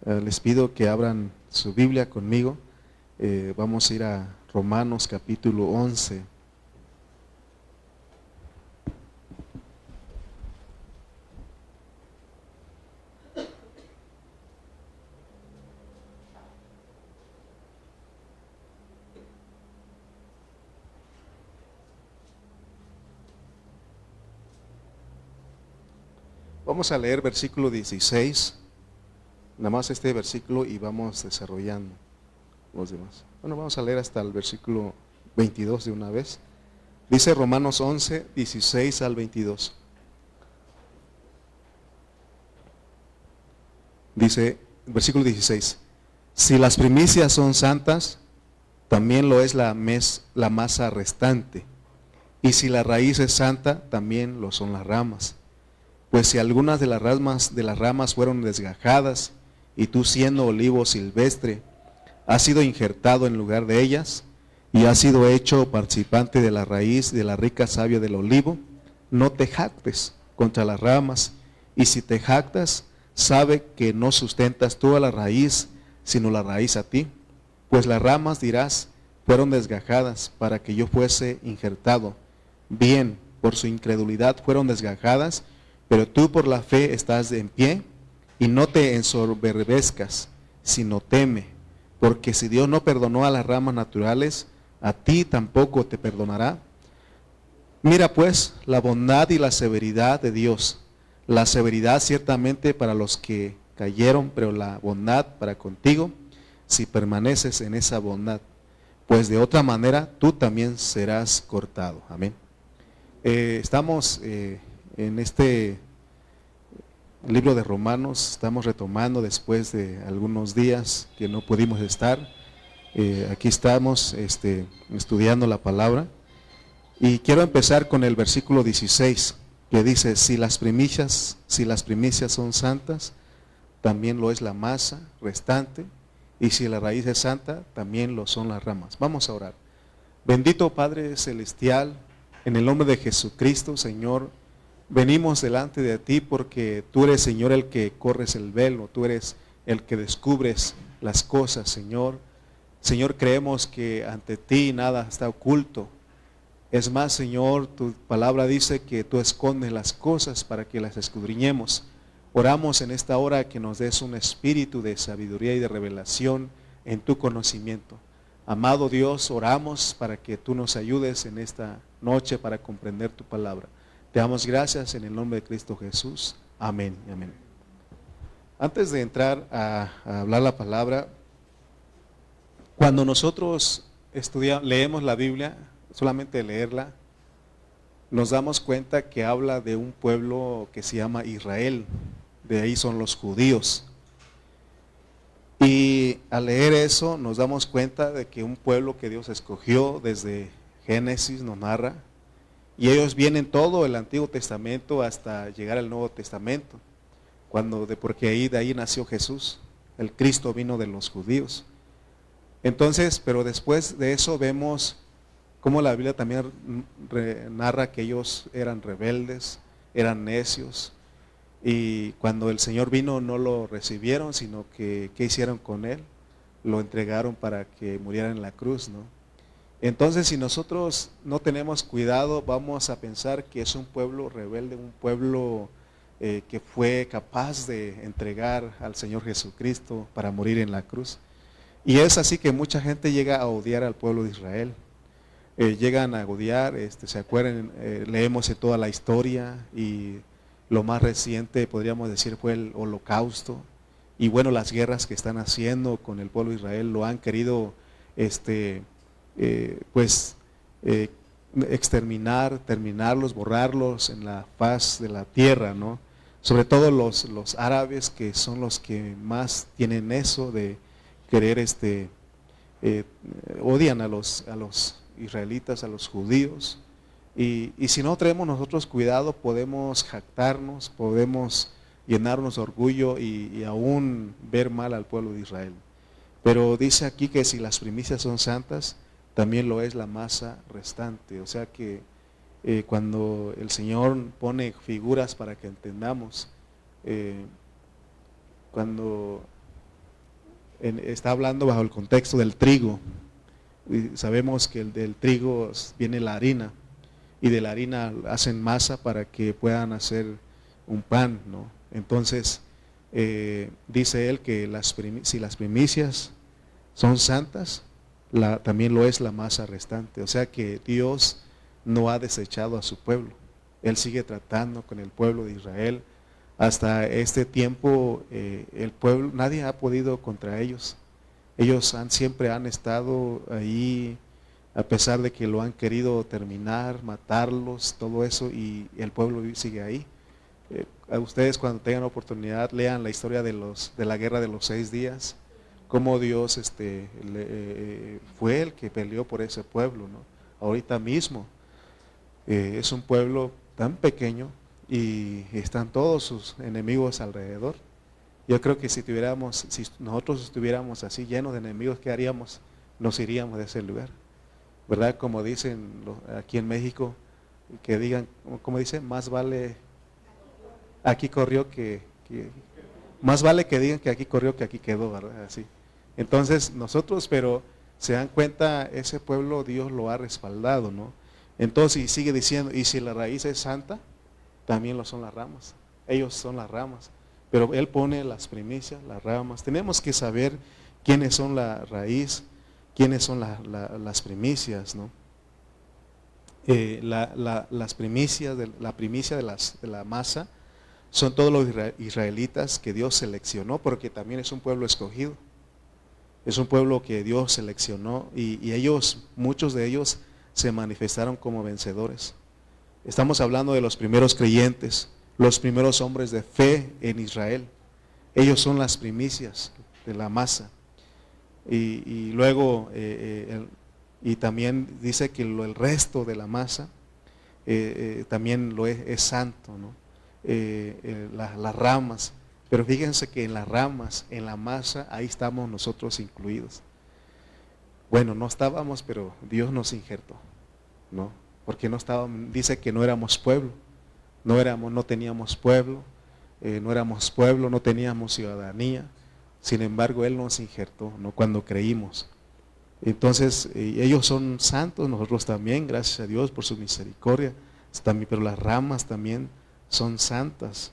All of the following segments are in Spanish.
Les pido que abran su Biblia conmigo. Vamos a ir a Romanos capítulo 11. Vamos a leer versículo 16, nada más este versículo, y vamos desarrollando los demás. Bueno, vamos a leer hasta el versículo 22 de una vez. Dice Romanos 11, 16 al 22. Dice, versículo 16, si las primicias son santas, también lo es la masa restante. Y si la raíz es santa, también lo son las ramas. Pues si algunas de las ramas fueron desgajadas, y tú siendo olivo silvestre, has sido injertado en lugar de ellas, y has sido hecho participante de la raíz de la rica savia del olivo, no te jactes contra las ramas, y si te jactas, sabe que no sustentas tú a la raíz, sino la raíz a ti. Pues las ramas, dirás, fueron desgajadas para que yo fuese injertado. Bien, por su incredulidad fueron desgajadas, pero tú por la fe estás en pie, y no te ensoberbezcas, sino teme, porque si Dios no perdonó a las ramas naturales, a ti tampoco te perdonará. Mira pues la bondad y la severidad de Dios. La severidad ciertamente para los que cayeron, pero la bondad para contigo, si permaneces en esa bondad, pues de otra manera tú también serás cortado. Amén. Estamos en este libro de Romanos, estamos retomando después de algunos días que no pudimos estar. Aquí estamos estudiando la palabra, y quiero empezar con el versículo 16, que dice, si las primicias son santas, también lo es la masa restante, y si la raíz es santa, también lo son las ramas. Vamos a orar. Bendito Padre Celestial, en el nombre de Jesucristo, Señor, venimos delante de ti porque tú eres, Señor, el que corres el velo, tú eres el que descubres las cosas, Señor. Señor, creemos que ante ti nada está oculto. Es más, Señor, tu palabra dice que tú escondes las cosas para que las escudriñemos. Oramos en esta hora que nos des un espíritu de sabiduría y de revelación en tu conocimiento. Amado Dios, oramos para que tú nos ayudes en esta noche para comprender tu palabra. Te damos gracias en el nombre de Cristo Jesús. Amén y amén. Antes de entrar a hablar la palabra, cuando nosotros leemos la Biblia, solamente leerla, nos damos cuenta que habla de un pueblo que se llama Israel. De ahí son los judíos. Y al leer eso nos damos cuenta de que un pueblo que Dios escogió desde Génesis nos narra, y ellos vienen todo el Antiguo Testamento hasta llegar al Nuevo Testamento, porque de ahí nació Jesús, el Cristo vino de los judíos. Entonces, pero después de eso vemos cómo la Biblia también narra que ellos eran rebeldes, eran necios, y cuando el Señor vino no lo recibieron, sino que ¿qué hicieron con Él? Lo entregaron para que muriera en la cruz, ¿no? Entonces, si nosotros no tenemos cuidado, vamos a pensar que es un pueblo rebelde, un pueblo que fue capaz de entregar al Señor Jesucristo para morir en la cruz. Y es así que mucha gente llega a odiar al pueblo de Israel. Llegan a odiar, se acuerdan, leemos de toda la historia, y lo más reciente podríamos decir fue el Holocausto, y bueno, las guerras que están haciendo con el pueblo de Israel lo han querido exterminar, terminarlos, borrarlos en la faz de la tierra, ¿no? Sobre todo los árabes, que son los que más tienen eso de querer, odian a los israelitas, a los judíos, y si no tenemos nosotros cuidado, podemos jactarnos, podemos llenarnos de orgullo y aún ver mal al pueblo de Israel. Pero dice aquí que si las primicias son santas, también lo es la masa restante. O sea que cuando el Señor pone figuras para que entendamos, cuando está hablando bajo el contexto del trigo. Y sabemos que del trigo viene la harina, y de la harina hacen masa para que puedan hacer un pan, ¿no? Entonces, dice él que si las primicias son santas, también lo es la masa restante. O sea que Dios no ha desechado a su pueblo. Él sigue tratando con el pueblo de Israel. Hasta este tiempo el pueblo, nadie ha podido contra ellos. Ellos siempre han estado ahí, a pesar de que lo han querido terminar, matarlos, todo eso, y el pueblo sigue ahí. A ustedes, cuando tengan oportunidad, lean la historia de la guerra de los 6 días, cómo Dios fue el que peleó por ese pueblo, ¿no? Ahorita mismo es un pueblo tan pequeño y están todos sus enemigos alrededor. Yo creo que si nosotros estuviéramos así llenos de enemigos, ¿qué haríamos? Nos iríamos de ese lugar, ¿verdad? Como dicen aquí en México, que digan, como dicen, más vale aquí corrió más vale que digan que aquí corrió que aquí quedó, ¿verdad? Así. Entonces nosotros, pero se dan cuenta, ese pueblo Dios lo ha respaldado, ¿no? Entonces, y sigue diciendo, y si la raíz es santa, también lo son las ramas. Ellos son las ramas, pero Él pone las primicias, las ramas. Tenemos que saber quiénes son la raíz, quiénes son las primicias, ¿no? Las primicias, la primicia de la masa, son todos los israelitas que Dios seleccionó, porque también es un pueblo escogido. Es un pueblo que Dios seleccionó, y ellos, muchos de ellos, se manifestaron como vencedores. Estamos hablando de los primeros creyentes, los primeros hombres de fe en Israel. Ellos son las primicias de la masa. Y luego, y también dice que el resto de la masa también es santo, ¿no? Las ramas. Pero fíjense que en las ramas, en la masa, ahí estamos nosotros incluidos. Bueno, no estábamos, pero Dios nos injertó, ¿no? Porque no estábamos, dice que no éramos pueblo, no teníamos pueblo, no teníamos ciudadanía. Sin embargo, Él nos injertó, ¿no? Cuando creímos. Entonces, ellos son santos, nosotros también, gracias a Dios por su misericordia, también, pero las ramas también son santas.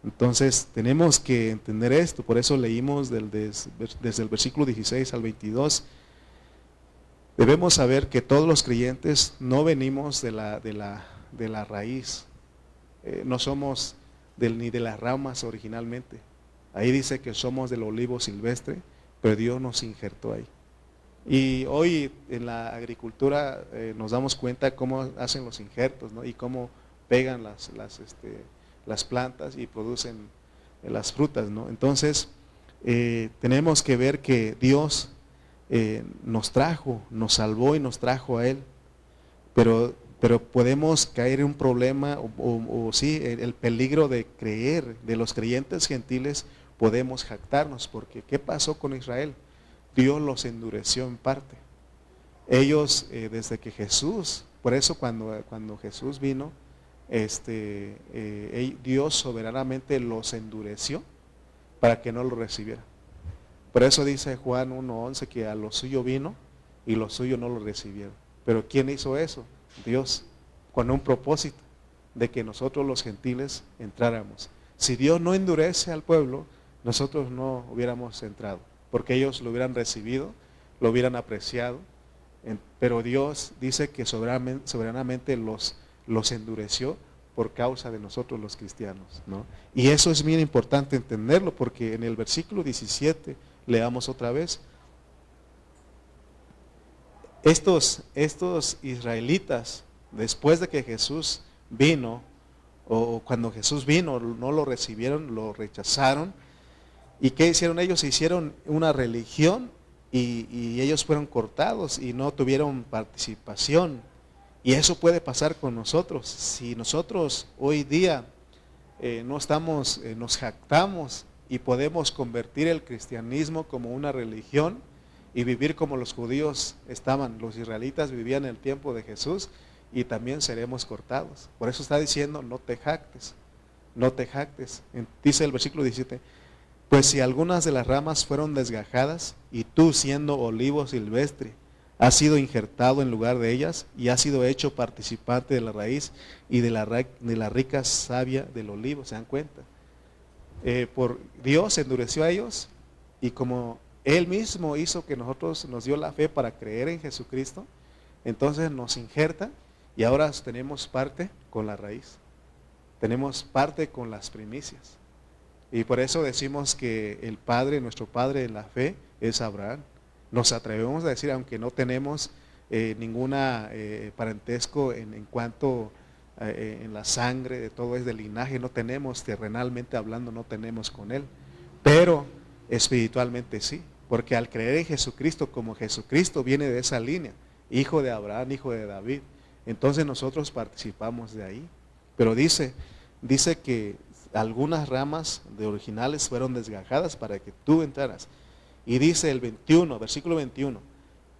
Entonces, tenemos que entender esto. Por eso leímos desde el versículo 16 al 22. Debemos saber que todos los creyentes no venimos de la raíz, no somos ni de las ramas originalmente. Ahí dice que somos del olivo silvestre, pero Dios nos injertó ahí. Y hoy en la agricultura nos damos cuenta cómo hacen los injertos, ¿no? Y cómo pegan las plantas y producen las frutas, ¿no? Entonces, tenemos que ver que Dios nos trajo, nos salvó y nos trajo a Él, pero podemos caer en un problema, o sí, el peligro de creer, de los creyentes gentiles, podemos jactarnos, porque ¿qué pasó con Israel? Dios los endureció en parte. Ellos, desde que Jesús, por eso cuando Jesús vino, Dios soberanamente los endureció para que no lo recibieran. Por eso dice Juan 1:11 que a lo suyo vino y los suyos no lo recibieron. Pero ¿quién hizo eso? Dios, con un propósito de que nosotros los gentiles entráramos. Si Dios no endurece al pueblo, nosotros no hubiéramos entrado, porque ellos lo hubieran recibido, lo hubieran apreciado, pero Dios dice que soberanamente los endureció por causa de nosotros los cristianos, ¿no? Y eso es bien importante entenderlo, porque en el versículo 17, leamos otra vez, estos israelitas, después de que Jesús vino, o cuando Jesús vino, no lo recibieron, lo rechazaron. ¿Y qué hicieron ellos? Hicieron una religión y ellos fueron cortados y no tuvieron participación. Y eso puede pasar con nosotros. Si nosotros hoy día nos jactamos y podemos convertir el cristianismo como una religión y vivir como los judíos los israelitas vivían en el tiempo de Jesús, y también seremos cortados. Por eso está diciendo, no te jactes, no te jactes. Dice el versículo 17, Pues si algunas de las ramas fueron desgajadas, y tú siendo olivo silvestre, has sido injertado en lugar de ellas, y has sido hecho participante de la raíz y de la rica savia del olivo, ¿se dan cuenta? Por Dios endureció a ellos, y como Él mismo hizo que nosotros nos dio la fe para creer en Jesucristo, entonces nos injerta, y ahora tenemos parte con la raíz, tenemos parte con las primicias. Y por eso decimos que el Padre, nuestro Padre en la fe, es Abraham. Nos atrevemos a decir, aunque no tenemos ninguna parentesco en cuanto en la sangre, de todo es del linaje, no tenemos, terrenalmente hablando, no tenemos con Él. Pero espiritualmente sí, porque al creer en Jesucristo, como Jesucristo viene de esa línea, hijo de Abraham, hijo de David, entonces nosotros participamos de ahí. Pero dice que algunas ramas de originales fueron desgajadas para que tú entraras. Y dice el 21, versículo 21,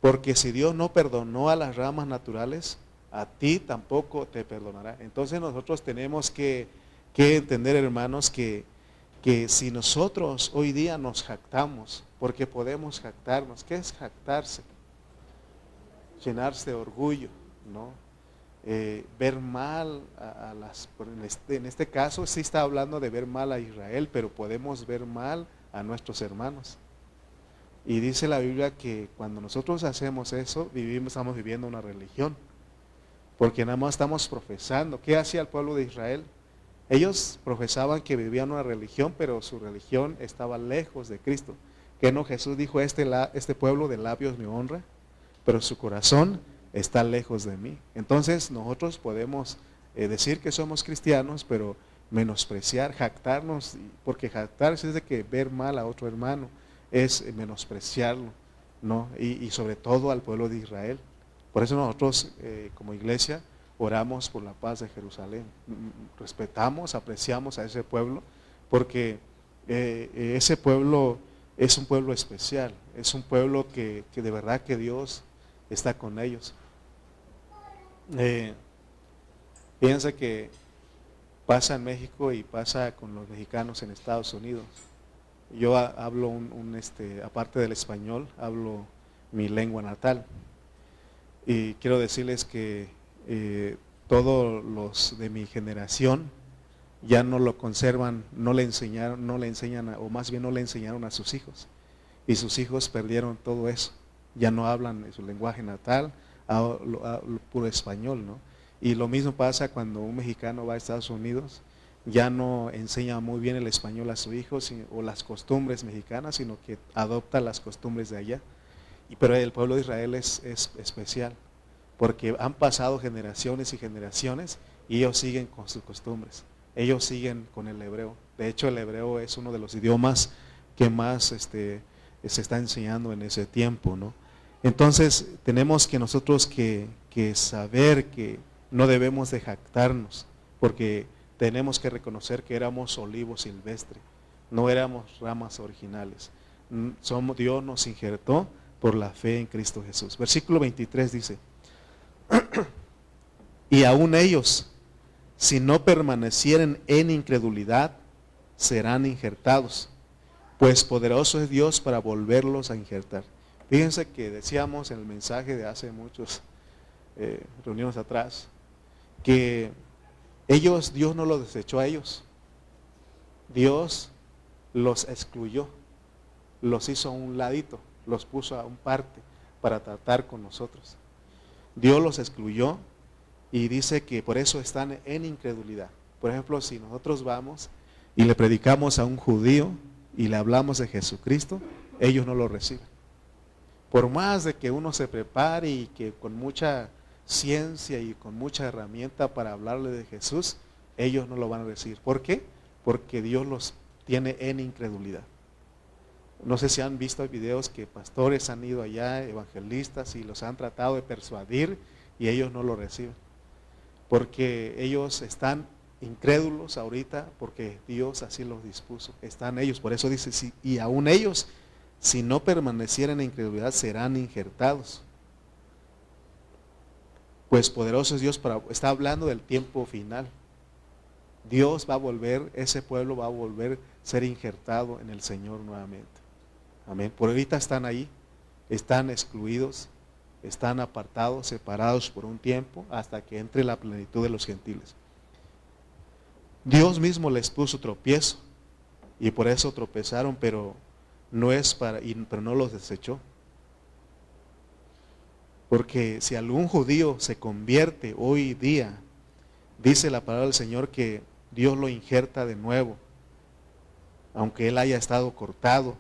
porque si Dios no perdonó a las ramas naturales, a ti tampoco te perdonará. Entonces nosotros tenemos que entender, hermanos, que si nosotros hoy día nos jactamos, porque podemos jactarnos, ¿qué es jactarse? Llenarse de orgullo, ¿no? Ver mal a las, en este caso sí está hablando de ver mal a Israel, pero podemos ver mal a nuestros hermanos. Y dice la Biblia que cuando nosotros hacemos eso, estamos viviendo una religión, porque nada más estamos profesando. ¿Qué hacía el pueblo de Israel? Ellos profesaban que vivían una religión, pero su religión estaba lejos de Cristo. Que no, Jesús dijo, este pueblo de labios me honra, pero su corazón está lejos de mí. Entonces nosotros podemos decir que somos cristianos, pero menospreciar, jactarnos, porque jactarse es de que ver mal a otro hermano, es menospreciarlo, ¿no? Y sobre todo al pueblo de Israel. Por eso nosotros como iglesia oramos por la paz de Jerusalén. Respetamos, apreciamos a ese pueblo, porque ese pueblo es un pueblo especial, es un pueblo que de verdad que Dios está con ellos. Piensa que pasa en México y pasa con los mexicanos en Estados Unidos. Yo hablo aparte del español, hablo mi lengua natal. Y quiero decirles que todos los de mi generación ya no lo conservan, no le enseñan, o más bien no le enseñaron a sus hijos. Y sus hijos perdieron todo eso. Ya no hablan su lenguaje natal, hablan puro español, ¿no? Y lo mismo pasa cuando un mexicano va a Estados Unidos, ya no enseña muy bien el español a su hijo o las costumbres mexicanas, sino que adopta las costumbres de allá. Pero el pueblo de Israel es especial, porque han pasado generaciones y generaciones y ellos siguen con sus costumbres, ellos siguen con el hebreo. De hecho, el hebreo es uno de los idiomas que más se está enseñando en ese tiempo, ¿no? Entonces tenemos que nosotros que saber que no debemos de jactarnos, porque tenemos que reconocer que éramos olivo silvestre, no éramos ramas originales. Dios nos injertó por la fe en Cristo Jesús. Versículo 23 dice, y aún ellos, si no permanecieren en incredulidad, serán injertados, pues poderoso es Dios para volverlos a injertar. Fíjense que decíamos en el mensaje de hace muchas reuniones atrás, que Dios no los desechó a ellos, Dios los excluyó, los hizo a un ladito, los puso a un parte para tratar con nosotros. Dios los excluyó y dice que por eso están en incredulidad. Por ejemplo, si nosotros vamos y le predicamos a un judío y le hablamos de Jesucristo, ellos no lo reciben. Por más de que uno se prepare y que con mucha ciencia y con mucha herramienta para hablarle de Jesús, ellos no lo van a recibir. ¿Por qué? Porque Dios los tiene en incredulidad. No sé si han visto videos que pastores han ido allá, evangelistas, y los han tratado de persuadir y ellos no lo reciben. Porque ellos están incrédulos ahorita, porque Dios así los dispuso. Están ellos, por eso dice, y aún ellos, si no permanecieran en incredulidad, serán injertados. Pues poderoso es Dios está hablando del tiempo final. Dios va a volver, ese pueblo va a volver ser injertado en el Señor nuevamente. Amén. Por ahorita están ahí, están excluidos, están apartados, separados por un tiempo, hasta que entre la plenitud de los gentiles. Dios mismo les puso tropiezo, y por eso tropezaron, pero pero no los desechó. Porque si algún judío se convierte hoy día, dice la palabra del Señor que Dios lo injerta de nuevo, aunque él haya estado cortado,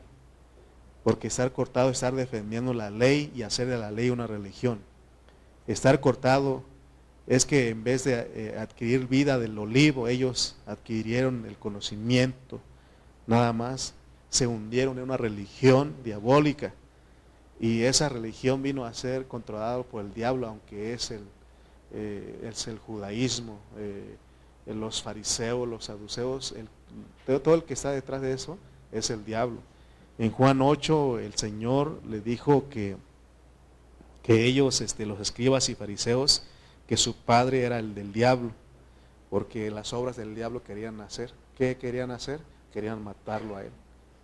porque estar cortado es estar defendiendo la ley y hacer de la ley una religión. Estar cortado es que en vez de adquirir vida del olivo, ellos adquirieron el conocimiento, nada más, se hundieron en una religión diabólica, y esa religión vino a ser controlada por el diablo, aunque es el judaísmo, los fariseos, los saduceos, todo el que está detrás de eso es el diablo. En Juan 8 el Señor le dijo que ellos, los escribas y fariseos, que su padre era el del diablo, porque las obras del diablo querían hacer. ¿Qué querían hacer? Querían matarlo a él.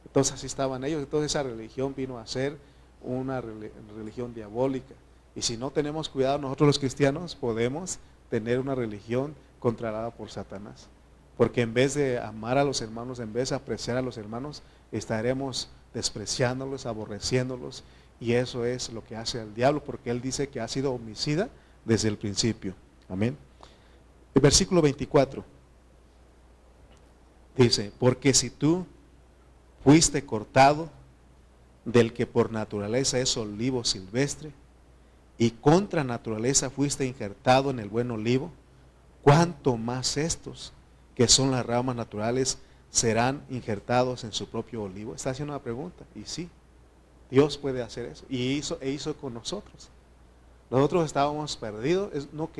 Entonces así estaban ellos. Entonces esa religión vino a ser una religión diabólica. Y si no tenemos cuidado, nosotros los cristianos podemos tener una religión controlada por Satanás. Porque en vez de amar a los hermanos, en vez de apreciar a los hermanos, estaremos despreciándolos, aborreciéndolos. Y eso es lo que hace el diablo, porque él dice que ha sido homicida desde el principio. Amén. El versículo 24 dice: porque si tú fuiste cortado del que por naturaleza es olivo silvestre, y contra naturaleza fuiste injertado en el buen olivo, cuánto más estos, que son las ramas naturales, serán injertados en su propio olivo. Está haciendo una pregunta, y sí, Dios puede hacer eso, y hizo con nosotros. Nosotros estábamos perdidos,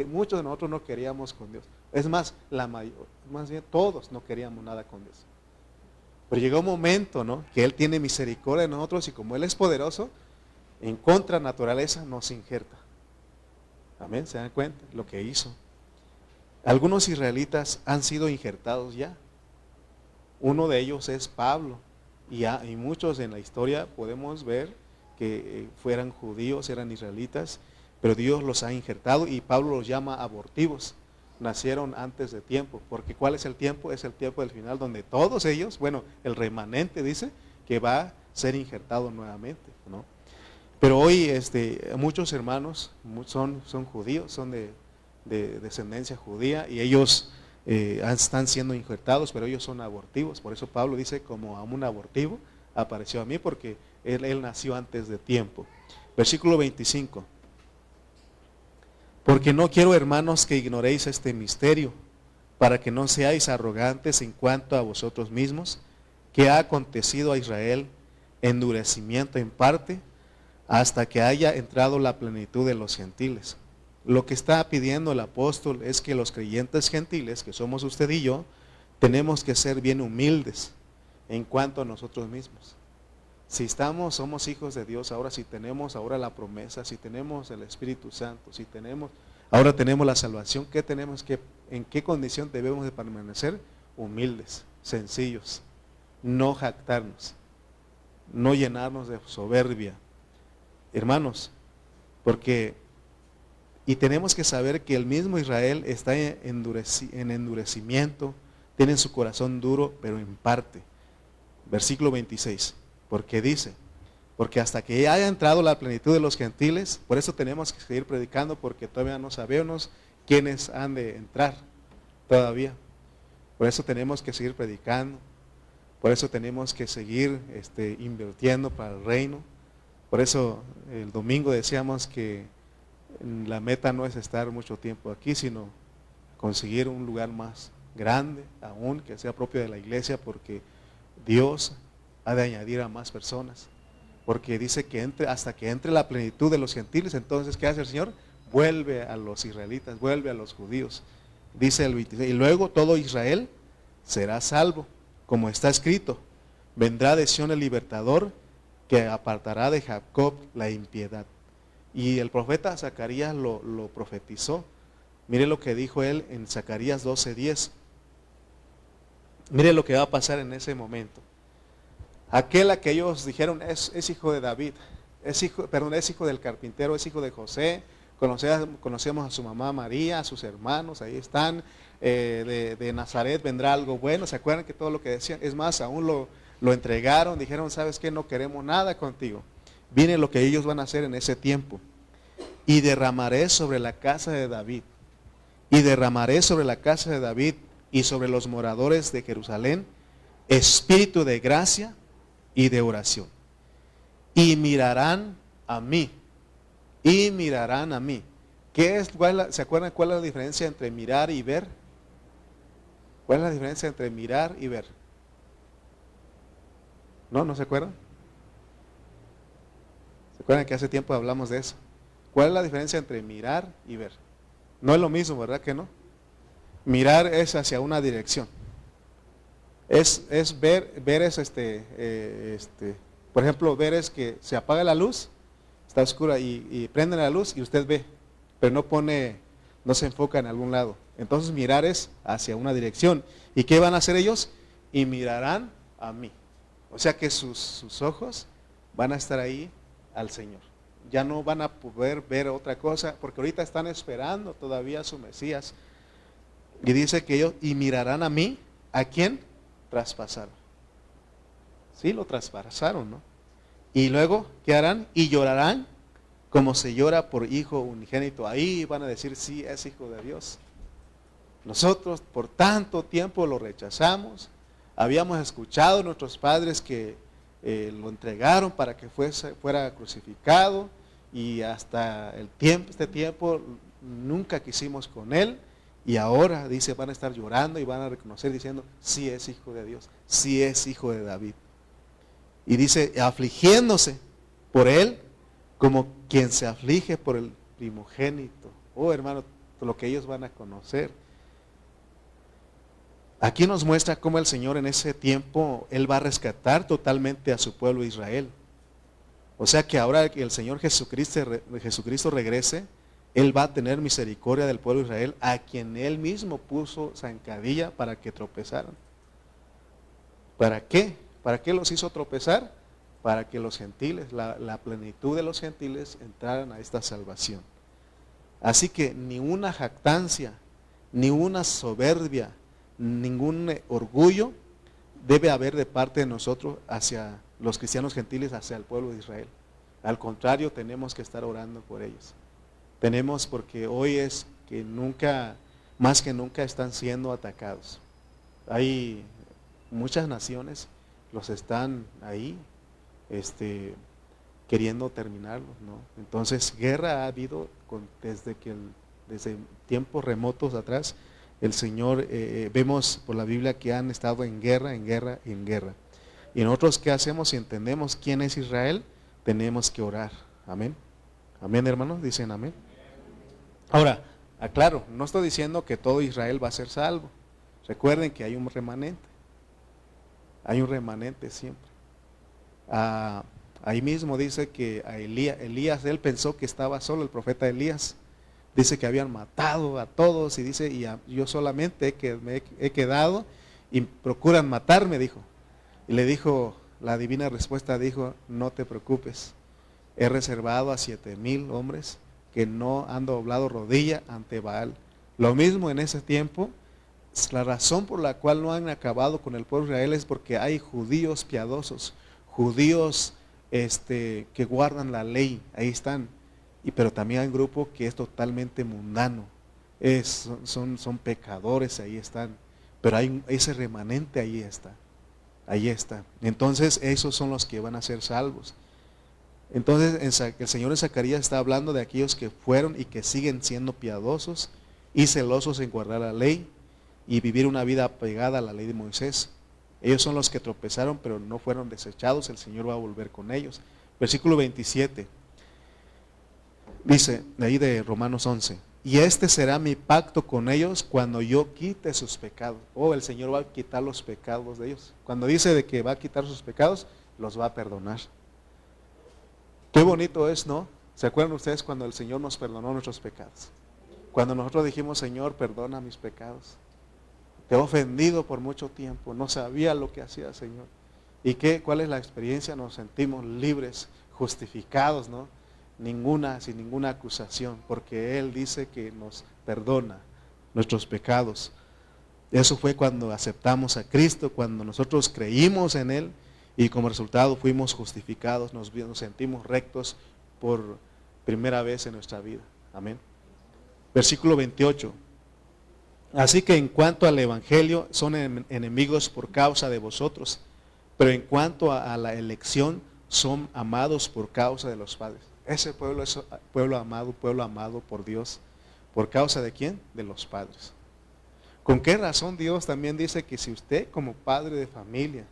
muchos de nosotros no queríamos con Dios. Es más, más bien todos no queríamos nada con Dios. Pero llegó un momento, ¿no?, que Él tiene misericordia de nosotros, y como Él es poderoso, en contra naturaleza nos injerta. Amén, ¿se dan cuenta lo que hizo? Algunos israelitas han sido injertados ya. Uno de ellos es Pablo, y muchos en la historia podemos ver que fueran judíos, eran israelitas, pero Dios los ha injertado, y Pablo los llama abortivos. Nacieron antes de tiempo, porque ¿cuál es el tiempo? Es el tiempo del final, donde todos ellos, el remanente dice que va a ser injertado nuevamente, ¿no? Pero hoy muchos hermanos son judíos, son de descendencia judía, y ellos están siendo injertados, pero ellos son abortivos. Por eso Pablo dice: como a un abortivo apareció a mí, porque él nació antes de tiempo. Versículo 25: porque no quiero, hermanos, que ignoréis este misterio, para que no seáis arrogantes en cuanto a vosotros mismos, que ha acontecido a Israel endurecimiento en parte, hasta que haya entrado la plenitud de los gentiles. Lo que está pidiendo el apóstol es que los creyentes gentiles, que somos usted y yo, tenemos que ser bien humildes en cuanto a nosotros mismos. Si somos hijos de Dios ahora, si tenemos ahora la promesa, si tenemos el Espíritu Santo, ahora tenemos la salvación, ¿en qué condición debemos de permanecer? Humildes, sencillos, no jactarnos, no llenarnos de soberbia. Hermanos, y tenemos que saber que el mismo Israel está en endurecimiento, tiene su corazón duro, pero en parte. Versículo 26, porque dice: porque hasta que haya entrado la plenitud de los gentiles, por eso tenemos que seguir predicando, porque todavía no sabemos quiénes han de entrar todavía. Por eso tenemos que seguir predicando, por eso tenemos que seguir invirtiendo para el reino. Por eso el domingo decíamos que la meta no es estar mucho tiempo aquí, sino conseguir un lugar más grande, aún que sea propio de la iglesia, porque Dios ha de añadir a más personas. Porque dice que hasta que entre la plenitud de los gentiles. Entonces, ¿qué hace el Señor? Vuelve a los israelitas, vuelve a los judíos. Dice el 26, y luego todo Israel será salvo, como está escrito: vendrá de Sión el libertador, que apartará de Jacob la impiedad. Y el profeta Zacarías lo profetizó. Mire lo que dijo él en Zacarías 12:10. Mire lo que va a pasar en ese momento. Aquel a que ellos dijeron es hijo de David, es hijo del carpintero, es hijo de José. Conocemos a su mamá María, a sus hermanos, ahí están. De Nazaret vendrá algo bueno. ¿Se acuerdan que todo lo que decían? Es más, aún lo entregaron, dijeron, ¿sabes qué? No queremos nada contigo. Viene lo que ellos van a hacer en ese tiempo. Y derramaré sobre la casa de David, y derramaré sobre la casa de David y sobre los moradores de Jerusalén espíritu de gracia y de oración. Y mirarán a mí, y mirarán a mí. ¿Se acuerdan cuál es la diferencia entre mirar y ver? ¿Cuál es la diferencia entre mirar y ver? ¿No se acuerdan? ¿Se acuerdan que hace tiempo hablamos de eso? ¿Cuál es la diferencia entre mirar y ver? No es lo mismo, ¿verdad que no? Mirar es hacia una dirección. Es ver es por ejemplo, ver es que se apaga la luz, está oscura y prende la luz y usted ve, pero no se enfoca en algún lado. Entonces mirar es hacia una dirección. ¿Y qué van a hacer ellos? Y mirarán a mí. O sea que sus ojos van a estar ahí al Señor. Ya no van a poder ver otra cosa, porque ahorita están esperando todavía a su Mesías. Y dice que ellos, y mirarán a mí, ¿a quién? Traspasaron. Sí, lo traspasaron, ¿no? Y luego, ¿qué harán? Y llorarán como se llora por hijo unigénito. Ahí van a decir, sí, es hijo de Dios. Nosotros por tanto tiempo lo rechazamos. Habíamos escuchado a nuestros padres que lo entregaron para que fuera crucificado, y hasta este tiempo nunca quisimos con él, y ahora dice van a estar llorando y van a reconocer diciendo sí es hijo de Dios, sí es hijo de David. Y dice afligiéndose por él como quien se aflige por el primogénito. Oh hermano, lo que ellos van a conocer. Aquí nos muestra cómo el Señor en ese tiempo, Él va a rescatar totalmente a su pueblo Israel. O sea que ahora que el Señor Jesucristo regrese, Él va a tener misericordia del pueblo de Israel, a quien Él mismo puso zancadilla para que tropezaran. ¿Para qué? ¿Para qué los hizo tropezar? Para que los gentiles, la plenitud de los gentiles entraran a esta salvación. Así que ni una jactancia, ni una soberbia, ningún orgullo debe haber de parte de nosotros hacia los cristianos gentiles, hacia el pueblo de Israel. Al contrario, tenemos que estar orando por ellos. Tenemos, porque hoy es que nunca, más que nunca están siendo atacados. Hay muchas naciones, los están ahí queriendo terminarlos, ¿no? Entonces, guerra ha habido desde tiempos remotos atrás. El Señor, vemos por la Biblia que han estado en guerra, en guerra, en guerra. Y nosotros, ¿qué hacemos? Si entendemos quién es Israel, tenemos que orar. Amén. Amén, hermanos, dicen amén. Ahora, aclaro, no estoy diciendo que todo Israel va a ser salvo. Recuerden que hay un remanente. Hay un remanente siempre. Ahí mismo dice que a Elías, él pensó que estaba solo, el profeta Elías. Dice que habían matado a todos y dice, yo solamente me he quedado y procuran matarme, dijo. Y le dijo, la divina respuesta dijo, no te preocupes, he reservado a 7,000 hombres que no han doblado rodilla ante Baal. Lo mismo en ese tiempo, la razón por la cual no han acabado con el pueblo de Israel es porque hay judíos piadosos, judíos que guardan la ley, ahí están. Pero también hay un grupo que es totalmente mundano, son pecadores, ahí están. Pero hay ese remanente, ahí está. Entonces esos son los que van a ser salvos. Entonces el Señor en Zacarías está hablando de aquellos que fueron y que siguen siendo piadosos y celosos en guardar la ley y vivir una vida apegada a la ley de Moisés. Ellos son los que tropezaron, pero no fueron desechados. El Señor va a volver con ellos. Versículo 27. Dice, de ahí de Romanos 11, y este será mi pacto con ellos cuando yo quite sus pecados. El Señor va a quitar los pecados de ellos. Cuando dice de que va a quitar sus pecados, los va a perdonar. Qué bonito es, ¿no? ¿Se acuerdan ustedes cuando el Señor nos perdonó nuestros pecados? Cuando nosotros dijimos, Señor, perdona mis pecados. te he ofendido por mucho tiempo, no sabía lo que hacía, Señor. ¿Y cuál es la experiencia? Nos sentimos libres, justificados, ¿no? Sin ninguna acusación, porque Él dice que nos perdona nuestros pecados. Eso fue cuando aceptamos a Cristo, cuando nosotros creímos en Él y como resultado fuimos justificados, nos sentimos rectos por primera vez en nuestra vida. Amén. Versículo 28. Así que en cuanto al Evangelio, son enemigos por causa de vosotros, pero en cuanto a la elección, son amados por causa de los padres. Ese pueblo es pueblo amado por Dios. ¿Por causa de quién? De los padres. ¿Con qué razón Dios también dice que si usted como padre de familia,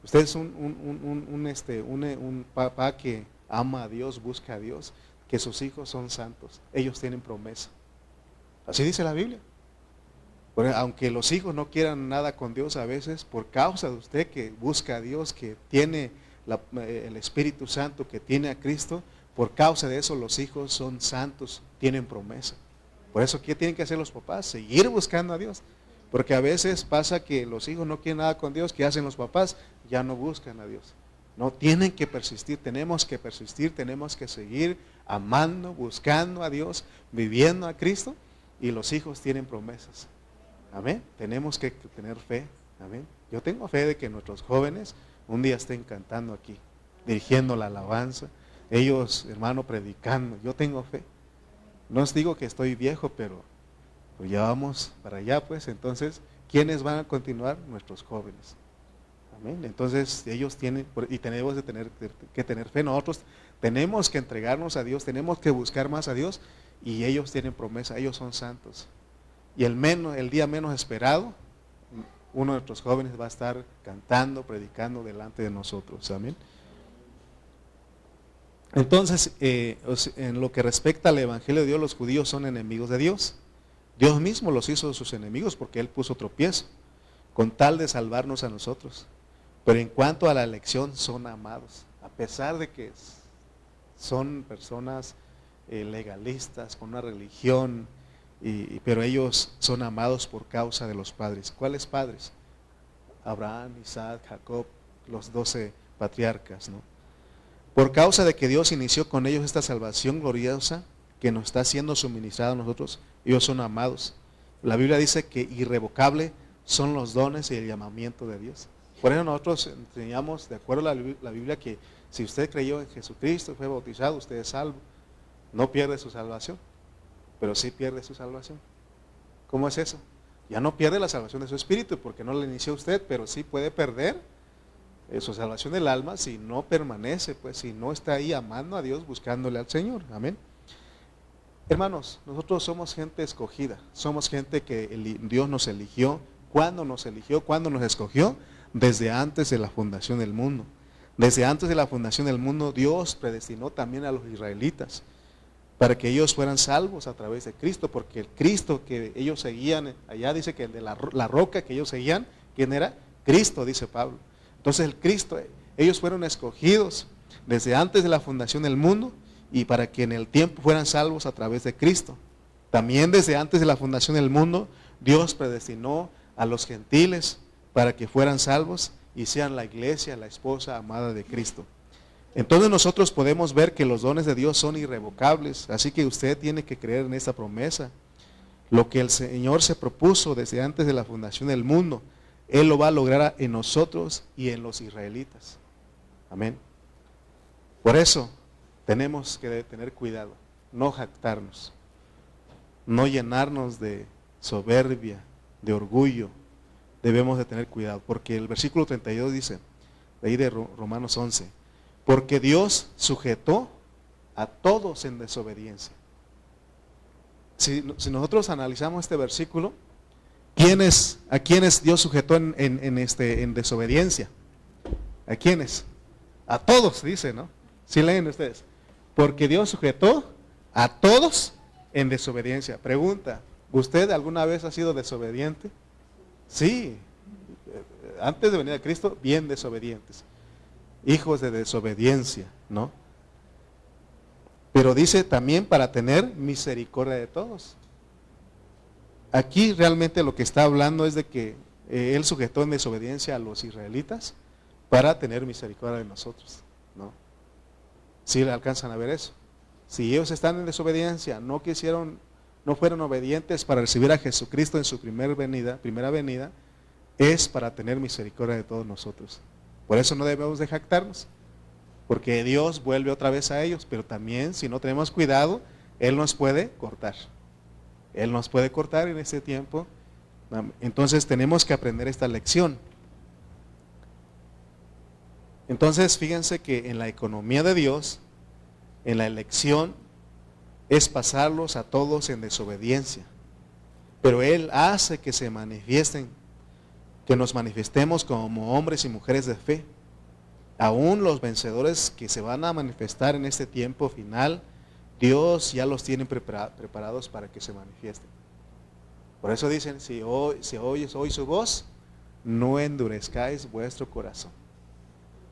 usted es un papá que ama a Dios, busca a Dios, que sus hijos son santos, ellos tienen promesa? Así dice la Biblia. Porque aunque los hijos no quieran nada con Dios a veces, por causa de usted que busca a Dios, que tiene el Espíritu Santo, que tiene a Cristo, por causa de eso los hijos son santos, tienen promesa. Por eso, ¿qué tienen que hacer los papás? Seguir buscando a Dios. Porque a veces pasa que los hijos no quieren nada con Dios, ¿qué hacen los papás? Ya no buscan a Dios. No, tienen que persistir, tenemos que seguir amando, buscando a Dios, viviendo a Cristo, y los hijos tienen promesas. Amén. Tenemos que tener fe. Amén. Yo tengo fe de que nuestros jóvenes un día estén cantando aquí, dirigiendo la alabanza, ellos, hermano, predicando. Yo tengo fe. No os digo que estoy viejo, pero pues ya vamos para allá, pues. Entonces, ¿quiénes van a continuar? Nuestros jóvenes. Amén. Entonces, ellos tienen, y tenemos que tener fe. Nosotros tenemos que entregarnos a Dios, tenemos que buscar más a Dios, y ellos tienen promesa, ellos son santos. Y el día menos esperado, uno de nuestros jóvenes va a estar cantando, predicando delante de nosotros. Amén. Entonces, en lo que respecta al Evangelio de Dios, los judíos son enemigos de Dios. Dios mismo los hizo sus enemigos porque Él puso tropiezo, con tal de salvarnos a nosotros. Pero en cuanto a la elección, son amados, a pesar de que son personas legalistas, con una religión, pero ellos son amados por causa de los padres. ¿Cuáles padres? Abraham, Isaac, Jacob, los 12 patriarcas, ¿no? Por causa de que Dios inició con ellos esta salvación gloriosa que nos está siendo suministrada a nosotros, ellos son amados. La Biblia dice que irrevocable son los dones y el llamamiento de Dios. Por eso nosotros enseñamos, de acuerdo a la Biblia, que si usted creyó en Jesucristo, fue bautizado, usted es salvo. No pierde su salvación, pero sí pierde su salvación. ¿Cómo es eso? Ya no pierde la salvación de su espíritu porque no la inició usted, pero sí puede perder su salvación del alma si no permanece, pues si no está ahí amando a Dios, buscándole al Señor. Amén. Hermanos, nosotros somos gente escogida, somos gente que Dios nos eligió. ¿Cuándo nos eligió? ¿Cuándo nos escogió? Desde antes de la fundación del mundo. Desde antes de la fundación del mundo, Dios predestinó también a los israelitas para que ellos fueran salvos a través de Cristo, porque el Cristo que ellos seguían, allá dice que el de la roca que ellos seguían, ¿quién era? Cristo, dice Pablo. Entonces el Cristo, ellos fueron escogidos desde antes de la fundación del mundo y para que en el tiempo fueran salvos a través de Cristo. También desde antes de la fundación del mundo, Dios predestinó a los gentiles para que fueran salvos y sean la iglesia, la esposa amada de Cristo. Entonces nosotros podemos ver que los dones de Dios son irrevocables, así que usted tiene que creer en esta promesa. Lo que el Señor se propuso desde antes de la fundación del mundo, Él lo va a lograr en nosotros y en los israelitas. Amén. Por eso tenemos que tener cuidado, no jactarnos, no llenarnos de soberbia, de orgullo. Debemos de tener cuidado, porque el versículo 32 dice, de ahí de Romanos 11, porque Dios sujetó a todos en desobediencia. Si nosotros analizamos este versículo, ¿a quiénes Dios sujetó en desobediencia? ¿A quiénes? A todos, dice, ¿no? Si leen ustedes. Porque Dios sujetó a todos en desobediencia. Pregunta, ¿usted alguna vez ha sido desobediente? Sí. Antes de venir a Cristo, bien desobedientes. Hijos de desobediencia, ¿no? Pero dice también para tener misericordia de todos. aquí realmente lo que está hablando es de que Él sujetó en desobediencia a los israelitas para tener misericordia de nosotros, ¿no? Si alcanzan a ver eso. Si ellos están en desobediencia, no fueron obedientes para recibir a Jesucristo en su primera venida, es para tener misericordia de todos nosotros. Por eso no debemos de jactarnos, porque Dios vuelve otra vez a ellos, pero también si no tenemos cuidado, Él nos puede cortar. Él nos puede cortar en este tiempo. Entonces tenemos que aprender esta lección. Entonces fíjense que en la economía de Dios, en la elección, es pasarlos a todos en desobediencia. Pero Él hace que se manifiesten, que nos manifestemos como hombres y mujeres de fe. Aún los vencedores que se van a manifestar en este tiempo final, Dios ya los tiene preparados para que se manifiesten. Por eso dicen, si oyes hoy su voz, no endurezcáis vuestro corazón.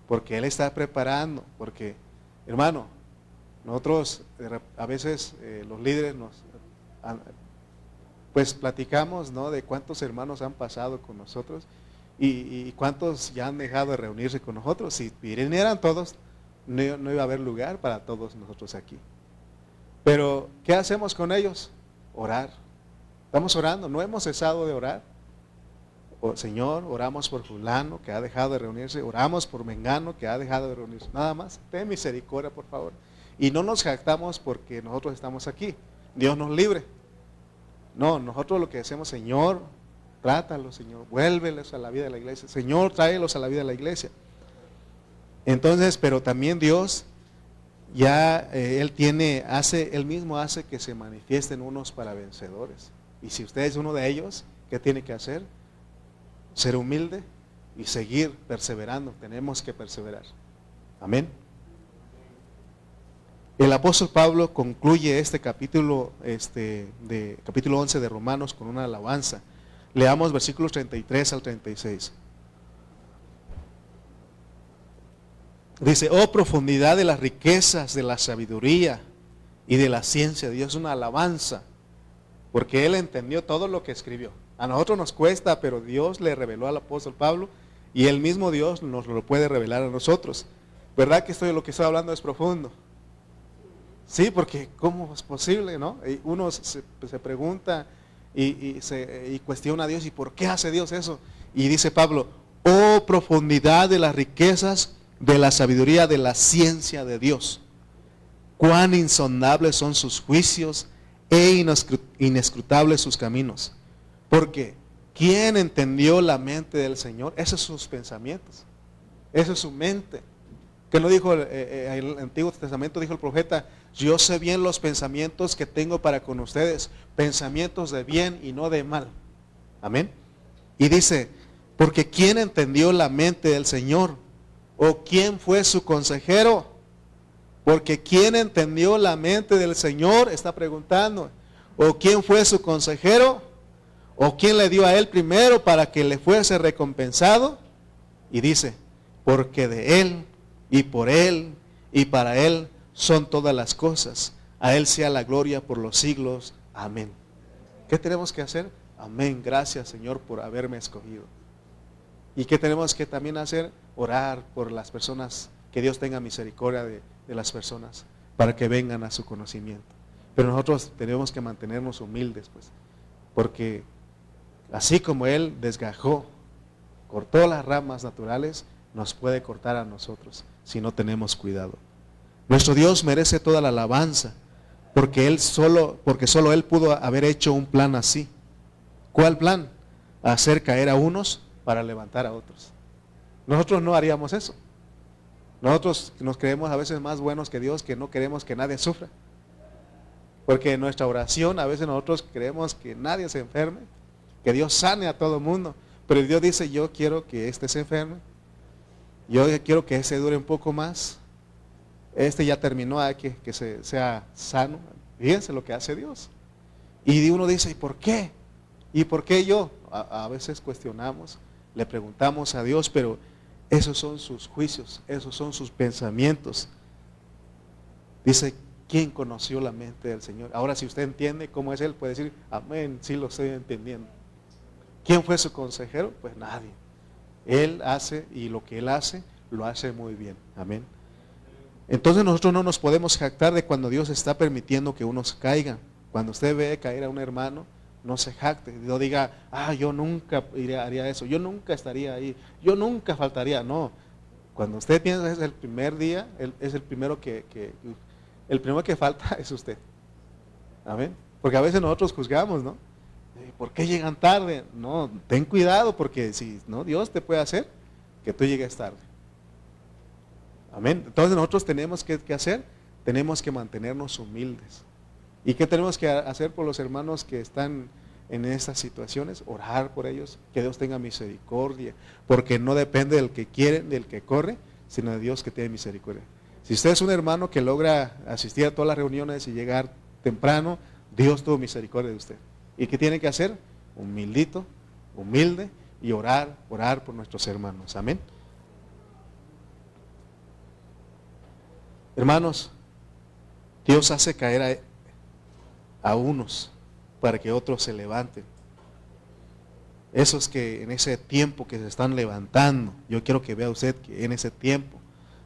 Porque Él está preparando, porque, hermano, nosotros a veces los líderes pues platicamos, ¿no?, de cuántos hermanos han pasado con nosotros y cuántos ya han dejado de reunirse con nosotros. Si vinieran todos, no iba a haber lugar para todos nosotros aquí. Pero, ¿qué hacemos con ellos? Orar. Estamos orando, no hemos cesado de orar. Señor, oramos por fulano que ha dejado de reunirse, oramos por mengano que ha dejado de reunirse. Nada más, ten misericordia, por favor. Y no nos jactamos porque nosotros estamos aquí. Dios nos libre. No, nosotros lo que decimos, Señor, trátalos, Señor, vuélvelos a la vida de la iglesia. Señor, tráelos a la vida de la iglesia. Entonces, pero también Dios ya Él mismo hace que se manifiesten unos para vencedores. Y si usted es uno de ellos, ¿qué tiene que hacer? Ser humilde y seguir perseverando. Tenemos que perseverar. Amén. El apóstol Pablo concluye este capítulo, capítulo 11 de Romanos con una alabanza. Leamos versículos 33 al 36. Dice, oh profundidad de las riquezas, de la sabiduría y de la ciencia de Dios. Una alabanza, porque Él entendió todo lo que escribió. A nosotros nos cuesta, pero Dios le reveló al apóstol Pablo y el mismo Dios nos lo puede revelar a nosotros. ¿Verdad que lo que estoy hablando es profundo? Sí, porque ¿cómo es posible, no? Y uno se pregunta y cuestiona a Dios, ¿y por qué hace Dios eso? Y dice Pablo, oh profundidad de las riquezas, de la sabiduría, de la ciencia de Dios. Cuán insondables son sus juicios e inescrutables sus caminos. Porque ¿quién entendió la mente del Señor? Esos son sus pensamientos. Esa es su mente. Que no dijo el Antiguo Testamento, dijo el profeta, yo sé bien los pensamientos que tengo para con ustedes, pensamientos de bien y no de mal. Amén. Y dice, porque ¿quién entendió la mente del Señor? ¿O quién fue su consejero? Porque ¿quién entendió la mente del Señor? Está preguntando. ¿O quién fue su consejero? ¿O quién le dio a él primero para que le fuese recompensado? Y dice, porque de Él y por Él y para Él son todas las cosas. A Él sea la gloria por los siglos. Amén. ¿Qué tenemos que hacer? Amén. Gracias, Señor, por haberme escogido. ¿Y qué tenemos que también hacer? Orar por las personas, que Dios tenga misericordia de las personas, para que vengan a su conocimiento. Pero nosotros tenemos que mantenernos humildes, pues, porque así como Él desgajó, cortó las ramas naturales, nos puede cortar a nosotros si no tenemos cuidado. Nuestro Dios merece toda la alabanza, porque solo Él pudo haber hecho un plan así. ¿Cuál plan? Hacer caer a unos para levantar a otros. Nosotros no haríamos eso. Nosotros nos creemos a veces más buenos que Dios, que no queremos que nadie sufra. Porque en nuestra oración a veces nosotros queremos que nadie se enferme, que Dios sane a todo el mundo. Pero Dios dice, yo quiero que este se enferme, yo quiero que ese dure un poco más, este ya terminó, hay que sea sano. Fíjense lo que hace Dios. Y uno dice, ¿y por qué? ¿Y por qué yo? A veces cuestionamos, le preguntamos a Dios, pero esos son sus juicios, esos son sus pensamientos. Dice, ¿quién conoció la mente del Señor? Ahora, si usted entiende cómo es Él, puede decir, amén, sí lo estoy entendiendo. ¿Quién fue su consejero? Pues nadie. Él hace, y lo que Él hace, lo hace muy bien. Amén. Entonces nosotros no nos podemos jactar de cuando Dios está permitiendo que unos caigan. Cuando usted ve caer a un hermano, no se jacte, no diga, yo nunca haría eso, yo nunca estaría ahí, yo nunca faltaría. No, cuando usted piensa es el primer día, es el primero el primero que falta es usted. Amén. Porque a veces nosotros juzgamos, ¿no? ¿Por qué llegan tarde? No, ten cuidado, porque si no, Dios te puede hacer que tú llegues tarde. Amén. Entonces nosotros tenemos que hacer, tenemos que mantenernos humildes. ¿Y qué tenemos que hacer por los hermanos que están en estas situaciones? Orar por ellos, que Dios tenga misericordia, porque no depende del que quiere, del que corre, sino de Dios que tiene misericordia. Si usted es un hermano que logra asistir a todas las reuniones y llegar temprano, Dios tuvo misericordia de usted. ¿Y qué tiene que hacer? Humilde y orar por nuestros hermanos. Amén. Hermanos, Dios hace caer a unos para que otros se levanten. Esos que en ese tiempo que se están levantando, yo quiero que vea usted que en ese tiempo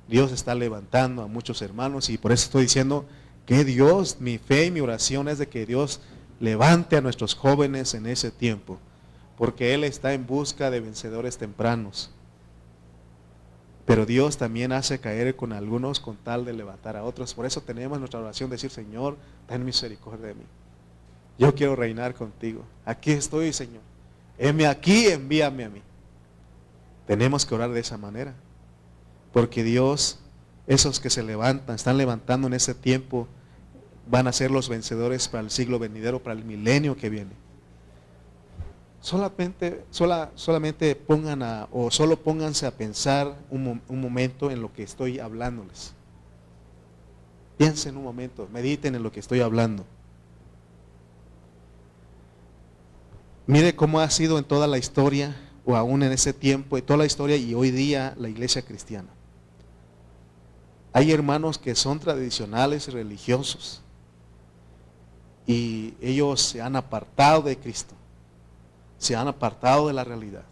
Dios está levantando a muchos hermanos, y por eso estoy diciendo que Dios, mi fe y mi oración es de que Dios levante a nuestros jóvenes en ese tiempo, porque Él está en busca de vencedores tempranos. Pero Dios también hace caer con algunos con tal de levantar a otros. Por eso tenemos nuestra oración, decir, Señor, ten misericordia de mí. Yo quiero reinar contigo. Aquí estoy, Señor. Heme aquí, envíame a mí. Tenemos que orar de esa manera. Porque Dios, esos que se levantan, están levantando en ese tiempo, van a ser los vencedores para el siglo venidero, para el milenio que viene. Solamente pónganse a pensar un momento en lo que estoy hablándoles. Piensen un momento, mediten en lo que estoy hablando. Mire cómo ha sido en toda la historia, o aún en ese tiempo, en toda la historia y hoy día la iglesia cristiana. Hay hermanos que son tradicionales y religiosos, y ellos se han apartado de Cristo. Se han apartado de la realidad.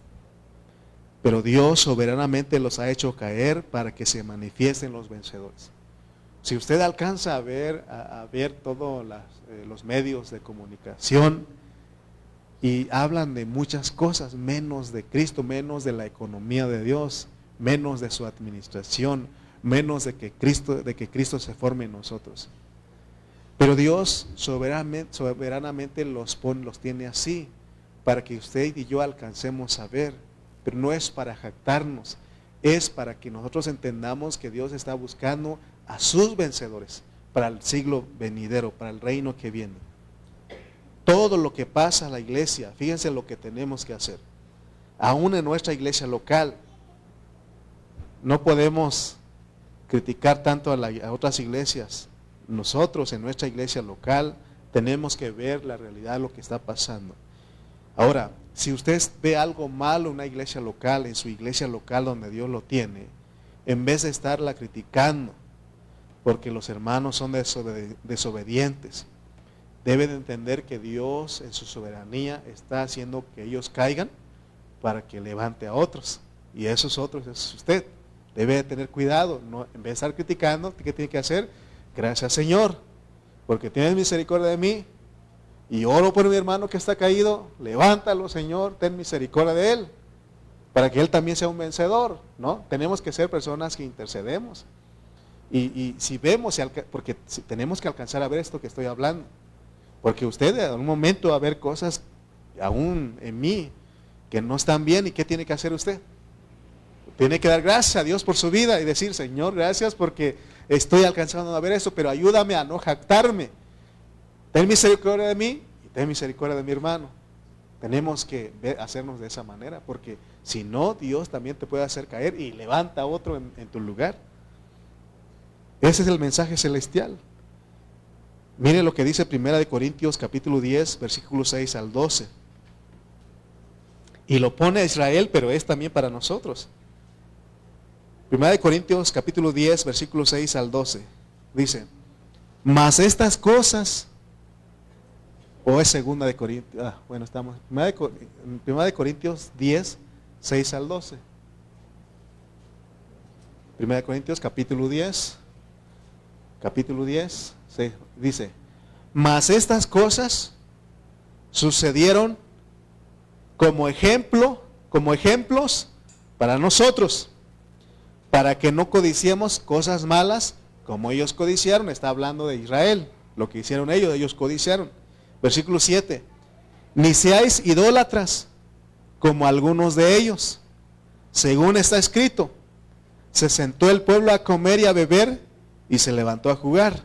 Pero Dios soberanamente los ha hecho caer para que se manifiesten los vencedores. Si usted alcanza a ver todos los medios de comunicación, y hablan de muchas cosas, menos de Cristo, menos de la economía de Dios, menos de su administración, menos de que Cristo se forme en nosotros. Pero Dios soberanamente los tiene así, para que usted y yo alcancemos a ver, pero no es para jactarnos, es para que nosotros entendamos que Dios está buscando a sus vencedores para el siglo venidero, para el reino que viene. Todo lo que pasa en la iglesia, fíjense lo que tenemos que hacer. Aún en nuestra iglesia local, no podemos criticar tanto a otras iglesias. Nosotros en nuestra iglesia local tenemos que ver la realidad de lo que está pasando. Ahora, si usted ve algo malo en una iglesia local, en su iglesia local donde Dios lo tiene, en vez de estarla criticando, porque los hermanos son desobedientes, debe de entender que Dios en su soberanía está haciendo que ellos caigan para que levante a otros. Y esos otros es usted. Debe de tener cuidado, no, en vez de estar criticando, ¿qué tiene que hacer? Gracias, Señor, porque tienes misericordia de mí. Y oro por mi hermano que está caído, levántalo, Señor, ten misericordia de él, para que él también sea un vencedor, ¿no? Tenemos que ser personas que intercedemos. Y si vemos, porque tenemos que alcanzar a ver esto que estoy hablando, porque usted en un momento va a ver cosas, aún en mí, que no están bien, ¿y qué tiene que hacer usted? Tiene que dar gracias a Dios por su vida y decir, Señor, gracias porque estoy alcanzando a ver eso, pero ayúdame a no jactarme. Ten misericordia de mí y ten misericordia de mi hermano. Tenemos que hacernos de esa manera, porque si no, Dios también te puede hacer caer y levanta a otro en tu lugar. Ese es el mensaje celestial. Mire lo que dice 1 Corintios capítulo 10, versículos 6 al 12. Y lo pone a Israel, pero es también para nosotros. 1 Corintios capítulo 10, versículos 6 al 12. Dice, Mas estas cosas, o es segunda de Corintios, bueno, estamos en primera de Corintios 10, 6 al 12. Primera de Corintios capítulo 10, dice, mas estas cosas sucedieron como ejemplos para nosotros, para que no codiciemos cosas malas como ellos codiciaron. Está hablando de Israel, lo que hicieron ellos codiciaron. Versículo 7, ni seáis idólatras como algunos de ellos, según está escrito, se sentó el pueblo a comer y a beber y se levantó a jugar.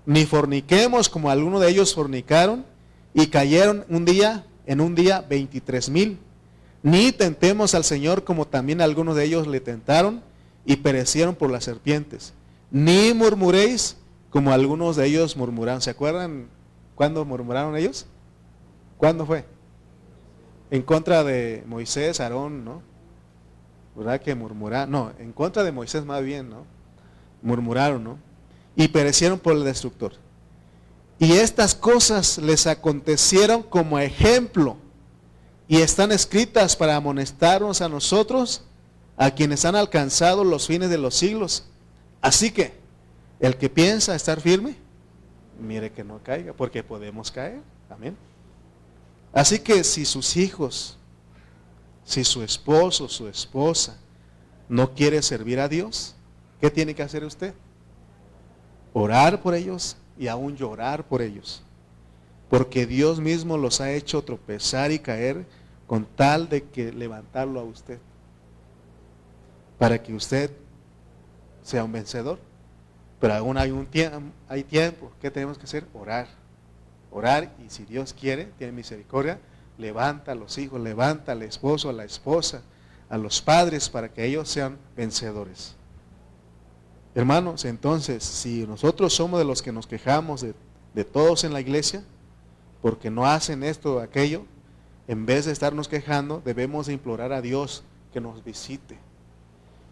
Ni forniquemos como algunos de ellos fornicaron y cayeron en un día 23,000. Ni tentemos al Señor como también algunos de ellos le tentaron y perecieron por las serpientes. Ni murmuréis como algunos de ellos murmuraron. ¿Se acuerdan cuándo murmuraron ellos? ¿Cuándo fue? En contra de Moisés, Aarón, ¿no? ¿Verdad que murmuraron? No, en contra de Moisés más bien, ¿no? Murmuraron, ¿no? Y perecieron por el destructor. Y estas cosas les acontecieron como ejemplo y están escritas para amonestarnos a nosotros, a quienes han alcanzado los fines de los siglos. Así que, el que piensa estar firme, mire que no caiga, porque podemos caer. Amén. Así que si sus hijos, si su esposo, su esposa, no quiere servir a Dios, ¿qué tiene que hacer usted? Orar por ellos y aún llorar por ellos. Porque Dios mismo los ha hecho tropezar y caer con tal de que levantarlo a usted. Para que usted sea un vencedor. Pero aún hay tiempo. ¿Qué tenemos que hacer? Orar. Orar, y si Dios quiere, tiene misericordia, levanta a los hijos, levanta al esposo, a la esposa, a los padres, para que ellos sean vencedores. Hermanos, entonces, si nosotros somos de los que nos quejamos de todos en la iglesia, porque no hacen esto o aquello, en vez de estarnos quejando, debemos de implorar a Dios que nos visite.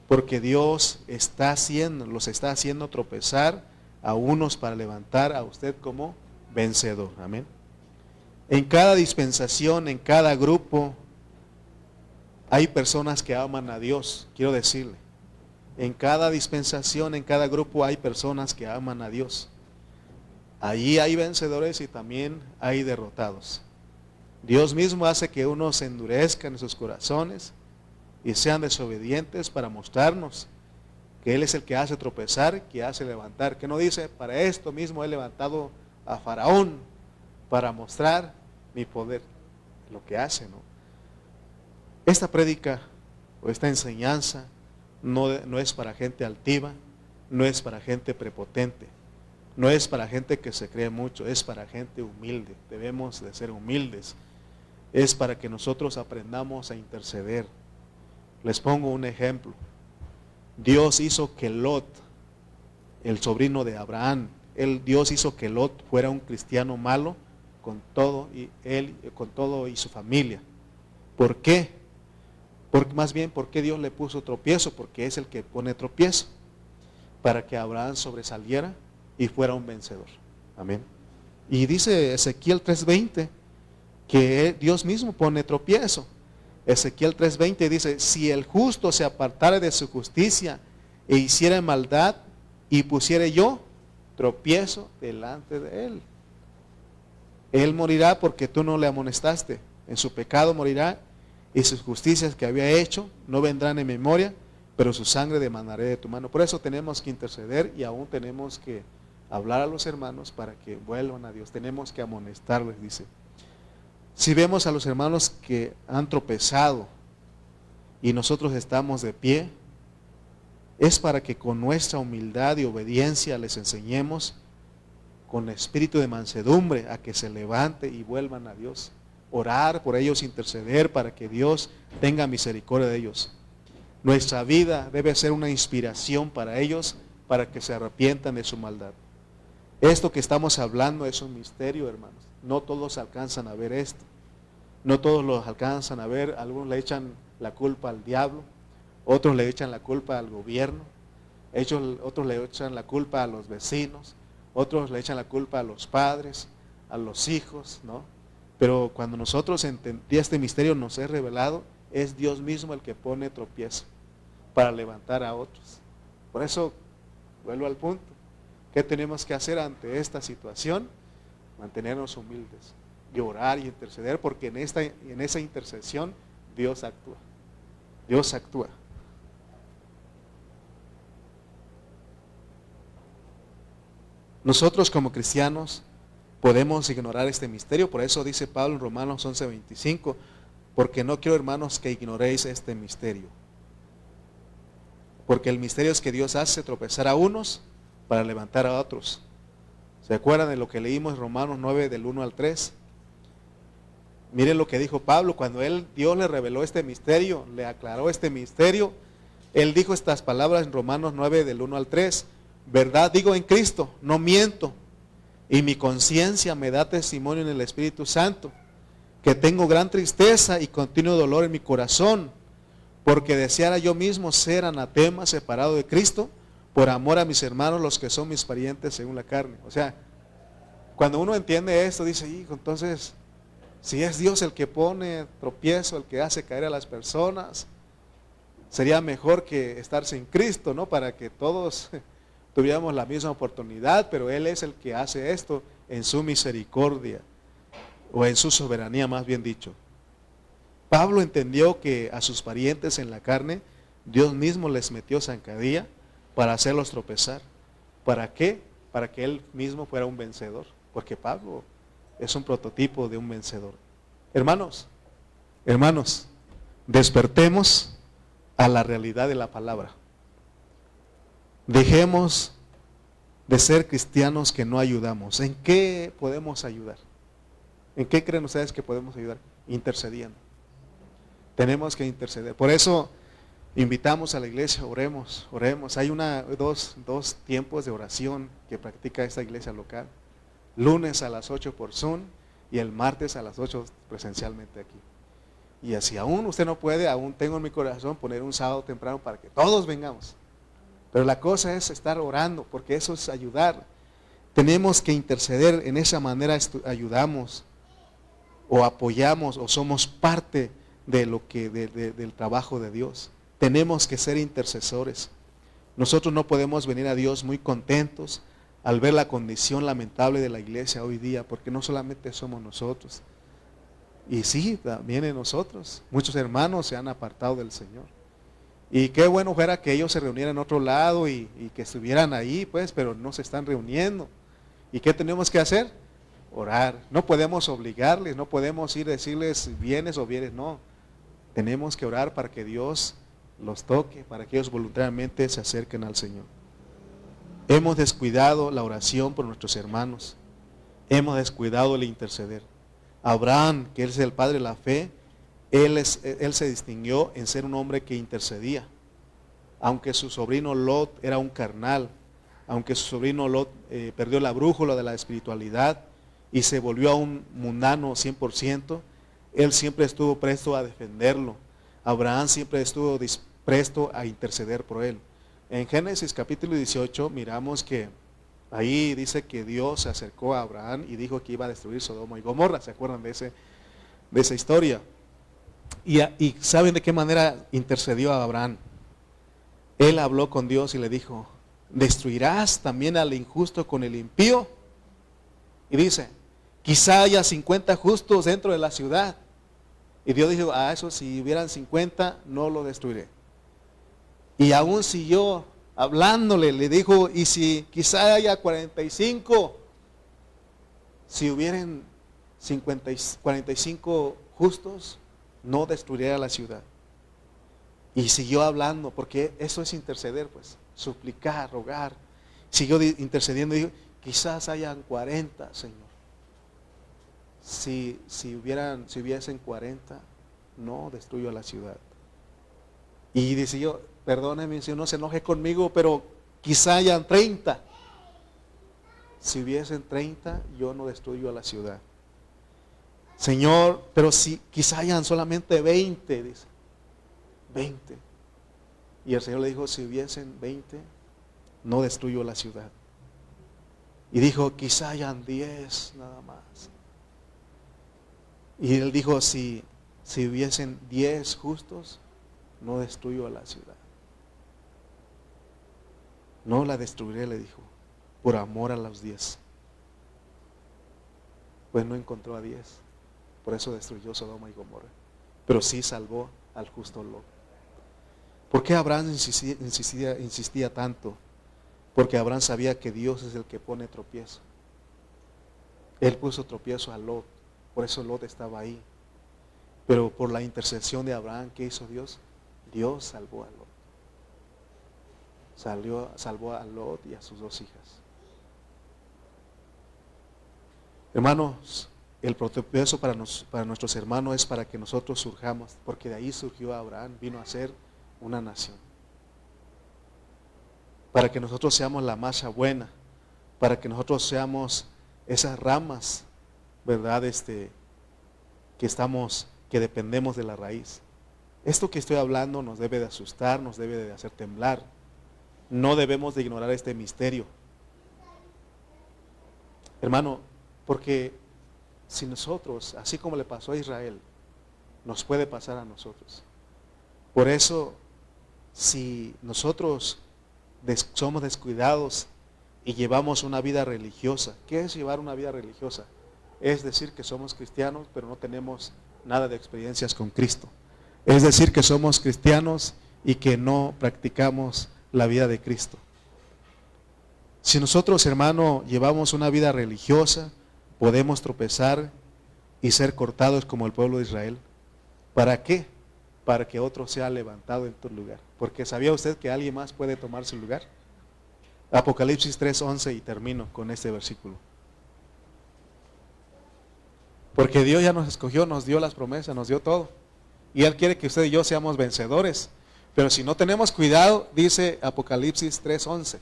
Porque Dios los está haciendo tropezar a unos para levantar a usted como vencedor. Amén. En cada dispensación, en cada grupo, hay personas que aman a Dios. Quiero decirle, en cada dispensación, en cada grupo hay personas que aman a Dios. Allí hay vencedores y también hay derrotados. Dios mismo hace que unos se endurezcan en sus corazones y sean desobedientes para mostrarnos que Él es el que hace tropezar, que hace levantar. Que no dice, para esto mismo he levantado a Faraón para mostrar mi poder. Lo que hace, ¿no? Esta prédica o esta enseñanza no es para gente altiva, no es para gente prepotente, no es para gente que se cree mucho, es para gente humilde. Debemos de ser humildes. Es para que nosotros aprendamos a interceder. Les pongo un ejemplo. Dios hizo que Lot, el sobrino de Abraham, Dios hizo que Lot fuera un cristiano malo con todo y su familia. ¿Por qué? Más bien, ¿por qué Dios le puso tropiezo? Porque es el que pone tropiezo, para que Abraham sobresaliera y fuera un vencedor. Amén. Y dice Ezequiel 3:20 que Dios mismo pone tropiezo. Ezequiel 3:20 dice, si el justo se apartare de su justicia e hiciera maldad y pusiere yo tropiezo delante de él, él morirá porque tú no le amonestaste. En su pecado morirá y sus justicias que había hecho no vendrán en memoria, pero su sangre demandaré de tu mano. Por eso tenemos que interceder y aún tenemos que hablar a los hermanos para que vuelvan a Dios. Tenemos que amonestarles, dice. Si vemos a los hermanos que han tropezado y nosotros estamos de pie, es para que con nuestra humildad y obediencia les enseñemos con espíritu de mansedumbre a que se levante y vuelvan a Dios. Orar por ellos, interceder para que Dios tenga misericordia de ellos. Nuestra vida debe ser una inspiración para ellos, para que se arrepientan de su maldad. Esto que estamos hablando es un misterio, hermanos. No todos alcanzan a ver esto. No todos lo alcanzan a ver. Algunos le echan la culpa al diablo. Otros le echan la culpa al gobierno. Otros le echan la culpa a los vecinos. otros le echan la culpa a los padres, a los hijos, ¿no? Pero cuando nosotros entendí este misterio nos es revelado, es Dios mismo el que pone tropiezo para levantar a otros. Por eso, vuelvo al punto, ¿qué tenemos que hacer ante esta situación? Mantenernos humildes y orar y interceder, porque en esa intercesión Dios actúa. Dios actúa. Nosotros como cristianos podemos ignorar este misterio, por eso dice Pablo en Romanos 11:25, porque no quiero, hermanos, que ignoréis este misterio. Porque el misterio es que Dios hace tropezar a unos para levantar a otros. ¿Se acuerdan de lo que leímos en Romanos 9 del 1 al 3? Miren lo que dijo Pablo cuando Dios le reveló este misterio, le aclaró este misterio. Él dijo estas palabras en Romanos 9 del 1 al 3. Verdad digo en Cristo, no miento, y mi conciencia me da testimonio en el Espíritu Santo, que tengo gran tristeza y continuo dolor en mi corazón, porque deseara yo mismo ser anatema, separado de Cristo, por amor a mis hermanos, los que son mis parientes según la carne. O sea, cuando uno entiende esto, dice, hijo, entonces, si es Dios el que pone tropiezo, el que hace caer a las personas, sería mejor que estar sin Cristo, ¿no? Para que todos tuviéramos la misma oportunidad, pero Él es el que hace esto en su misericordia, o en su soberanía, más bien dicho. Pablo entendió que a sus parientes en la carne, Dios mismo les metió zancadilla para hacerlos tropezar. ¿Para qué? Para que Él mismo fuera un vencedor, porque Pablo es un prototipo de un vencedor. Hermanos, despertemos a la realidad de la palabra. Dejemos de ser cristianos que no ayudamos. ¿En qué podemos ayudar? ¿En qué creen ustedes que podemos ayudar? Intercediendo. Tenemos que interceder. Por eso invitamos a la iglesia, oremos. Hay dos tiempos de oración que practica esta iglesia local. Lunes a las 8 por Zoom y el martes a las 8 presencialmente aquí. Y así aún usted no puede, aún tengo en mi corazón poner un sábado temprano para que todos vengamos. Pero la cosa es estar orando, porque eso es ayudar. Tenemos que interceder, en esa manera ayudamos o apoyamos o somos parte de del trabajo de Dios. Tenemos que ser intercesores. Nosotros no podemos venir a Dios muy contentos al ver la condición lamentable de la iglesia hoy día, porque no solamente somos nosotros. Y sí, también en nosotros. Muchos hermanos se han apartado del Señor. Y qué bueno fuera que ellos se reunieran en otro lado y que estuvieran ahí, pues, pero no se están reuniendo. ¿Y qué tenemos que hacer? Orar. No podemos obligarles, no podemos ir a decirles vienes o vienes, no. Tenemos que orar para que Dios los toque, para que ellos voluntariamente se acerquen al Señor. Hemos descuidado la oración por nuestros hermanos. Hemos descuidado el interceder. Abraham, que es el padre de la fe, él se distinguió en ser un hombre que intercedía. Aunque su sobrino Lot era un carnal, aunque su sobrino Lot perdió la brújula de la espiritualidad y se volvió a un mundano 100%, él siempre estuvo presto a defenderlo. Abraham siempre estuvo presto a interceder por él. En Génesis capítulo 18 miramos que ahí dice que Dios se acercó a Abraham y dijo que iba a destruir Sodoma y Gomorra. ¿Se acuerdan de esa historia? Y ¿saben de qué manera intercedió a Abraham? Él habló con Dios y le dijo, ¿destruirás también al injusto con el impío? Y dice, quizá haya 50 justos dentro de la ciudad. Y Dios dijo, eso si hubieran 50, no lo destruiré. Y aún siguió hablándole, le dijo, y si quizá haya 45, si hubieran 45 justos, no destruirá la ciudad. Y siguió hablando, porque eso es interceder, pues, suplicar, rogar. Siguió intercediendo y dijo, quizás hayan 40, Señor. Si hubiesen 40, no destruyo la ciudad. Y dice yo, perdóneme, Señor, no se enoje conmigo, pero quizá hayan 30. Si hubiesen 30, yo no destruyo a la ciudad. Señor, pero si quizá hayan solamente 20, dice. 20. Y el Señor le dijo, si hubiesen 20, no destruyo la ciudad. Y dijo, quizá hayan 10 nada más. Y él dijo, si hubiesen 10 justos, no destruyo a la ciudad. No la destruiré, le dijo, por amor a los 10. Pues no encontró a 10. Por eso destruyó Sodoma y Gomorra. Pero sí salvó al justo Lot. ¿Por qué Abraham insistía tanto? Porque Abraham sabía que Dios es el que pone tropiezo. Él puso tropiezo a Lot. Por eso Lot estaba ahí. Pero por la intercesión de Abraham, ¿qué hizo Dios? Dios salvó a Lot. Salvó a Lot y a sus 2 hijas. Hermanos, el tropiezo para nuestros hermanos es para que nosotros surjamos, porque de ahí surgió Abraham, vino a ser una nación. Para que nosotros seamos la masa buena, para que nosotros seamos esas ramas, ¿verdad? Que dependemos de la raíz. Esto que estoy hablando nos debe de asustar, nos debe de hacer temblar. No debemos de ignorar este misterio. Hermano, porque si nosotros, así como le pasó a Israel, nos puede pasar a nosotros. Por eso, si nosotros somos descuidados y llevamos una vida religiosa, ¿qué es llevar una vida religiosa? Es decir que somos cristianos, pero no tenemos nada de experiencias con Cristo. Es decir que somos cristianos y que no practicamos la vida de Cristo. Si nosotros, hermano, llevamos una vida religiosa, podemos tropezar y ser cortados como el pueblo de Israel. ¿Para qué? Para que otro sea levantado en tu lugar. Porque ¿sabía usted que alguien más puede tomar su lugar? Apocalipsis 3:11, y termino con este versículo. Porque Dios ya nos escogió, nos dio las promesas, nos dio todo. Y Él quiere que usted y yo seamos vencedores. Pero si no tenemos cuidado, dice Apocalipsis 3:11.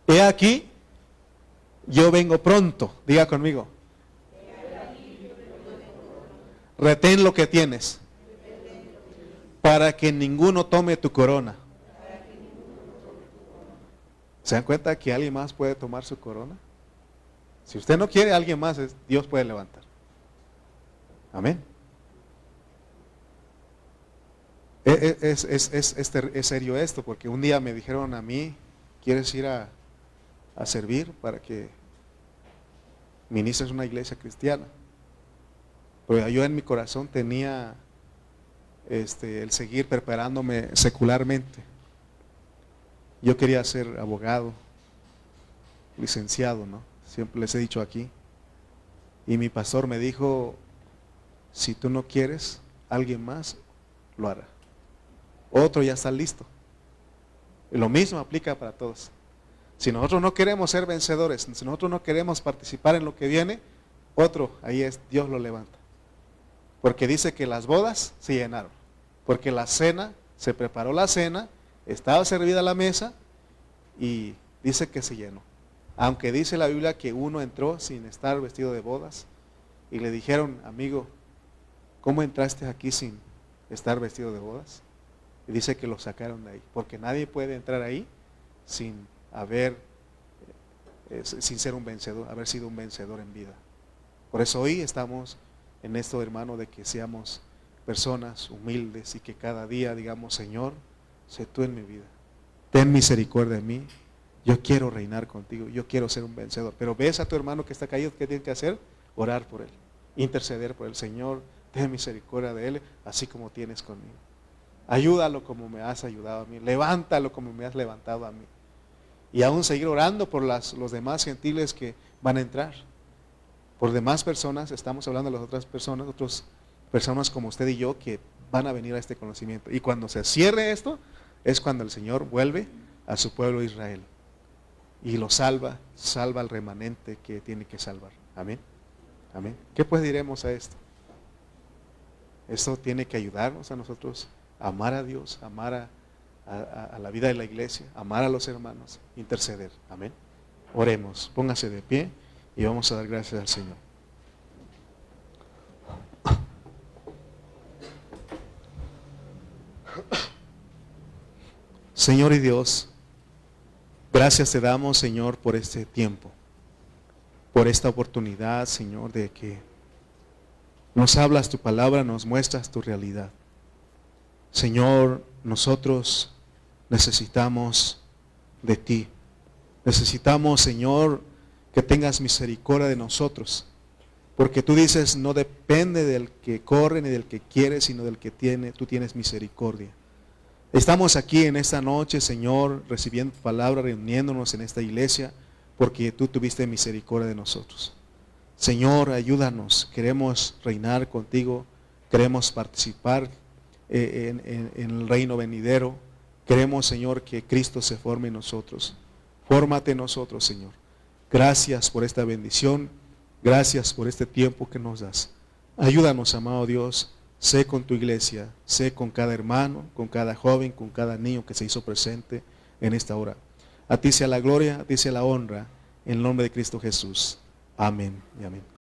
He aquí, yo vengo pronto. Diga conmigo. Retén lo que tienes, para que ninguno tome tu corona. ¿Se dan cuenta que alguien más puede tomar su corona? Si usted no quiere, alguien más, Dios puede levantar. Amén. Es serio esto, porque un día me dijeron a mí, ¿quieres ir a servir para que ministres una iglesia cristiana? Pero yo en mi corazón tenía el seguir preparándome secularmente. Yo quería ser abogado, licenciado, ¿no? Siempre les he dicho aquí. Y mi pastor me dijo, si tú no quieres, alguien más lo hará. Otro ya está listo. Y lo mismo aplica para todos. Si nosotros no queremos ser vencedores, si nosotros no queremos participar en lo que viene, otro, ahí es, Dios lo levanta. Porque dice que las bodas se llenaron. Porque la cena, se preparó la cena, estaba servida la mesa y dice que se llenó. Aunque dice la Biblia que uno entró sin estar vestido de bodas y le dijeron, amigo, ¿cómo entraste aquí sin estar vestido de bodas? Y dice que lo sacaron de ahí, porque nadie puede entrar ahí sin ser un vencedor, haber sido un vencedor en vida. Por eso hoy estamos en esto, hermano, de que seamos personas humildes y que cada día digamos, Señor, sé tú en mi vida, ten misericordia de mí, yo quiero reinar contigo, yo quiero ser un vencedor. Pero ves a tu hermano que está caído, ¿qué tienes que hacer? Orar por él, interceder por él. Señor, ten misericordia de él, así como tienes conmigo. Ayúdalo como me has ayudado a mí, levántalo como me has levantado a mí. Y aún seguir orando por los demás gentiles que van a entrar. Por demás personas, estamos hablando de las otras personas como usted y yo que van a venir a este conocimiento. Y cuando se cierre esto, es cuando el Señor vuelve a su pueblo Israel. Y lo salva al remanente que tiene que salvar. Amén. Amén. ¿Qué pues diremos a esto? Esto tiene que ayudarnos a nosotros a amar a Dios, amar a la vida de la iglesia, amar a los hermanos, interceder. Amén. Oremos, póngase de pie y vamos a dar gracias al Señor. Señor y Dios, Gracias te damos, Señor, por este tiempo, por esta oportunidad, Señor, de que nos hablas tu palabra, nos muestras tu realidad. Señor, nosotros necesitamos de ti. Necesitamos, Señor, que tengas misericordia de nosotros. Porque tú dices, no depende del que corre ni del que quiere, sino del que tiene, tú tienes misericordia. Estamos aquí en esta noche, Señor, recibiendo tu palabra, reuniéndonos en esta iglesia, porque tú tuviste misericordia de nosotros. Señor, ayúdanos, queremos reinar contigo, queremos participar en el reino venidero. Queremos, Señor, que Cristo se forme en nosotros. Fórmate en nosotros, Señor. Gracias por esta bendición. Gracias por este tiempo que nos das. Ayúdanos, amado Dios. Sé con tu iglesia. Sé con cada hermano, con cada joven, con cada niño que se hizo presente en esta hora. A ti sea la gloria, a ti sea la honra. En el nombre de Cristo Jesús. Amén y amén.